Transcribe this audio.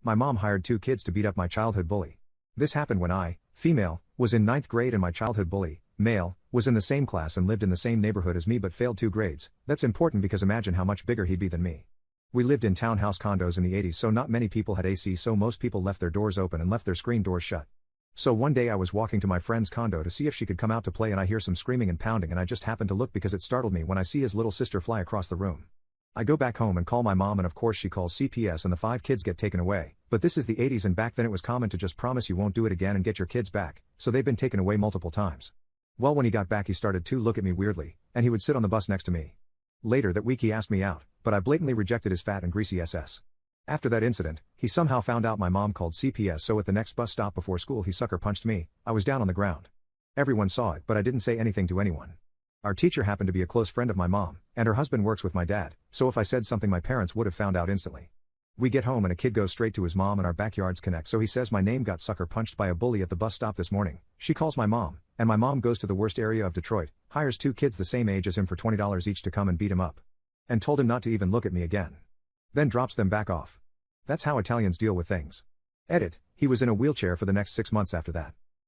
My mom hired 2 kids to beat up my childhood bully. This happened when I, female, was in 9th grade and my childhood bully, male, was in the same class and lived in the same neighborhood as me but failed 2 grades. That's important because imagine how much bigger he'd be than me. We lived in townhouse condos in the 80s, so not many people had AC, so most people left their doors open and left their screen doors shut. So one day I was walking to my friend's condo to see if she could come out to play and I hear some screaming and pounding and I just happened to look because it startled me when I see his little sister fly across the room. I go back home and call my mom and of course she calls CPS and the 5 kids get taken away, but this is the 80s and back then it was common to just promise you won't do it again and get your kids back, so they've been taken away multiple times. Well, when he got back he started to look at me weirdly, and he would sit on the bus next to me. Later that week he asked me out, but I blatantly rejected his fat and greasy SS. After that incident, he somehow found out my mom called CPS, so at the next bus stop before school he sucker punched me. I was down on the ground. Everyone saw it but I didn't say anything to anyone. Our teacher happened to be a close friend of my mom, and her husband works with my dad, so if I said something my parents would have found out instantly. We get home and a kid goes straight to his mom and our backyards connect, so he says my name got sucker punched by a bully at the bus stop this morning. She calls my mom, and my mom goes to the worst area of Detroit, hires 2 kids the same age as him for $20 each to come and beat him up. And told him not to even look at me again. Then drops them back off. That's how Italians deal with things. Edit, he was in a wheelchair for the next 6 months after that.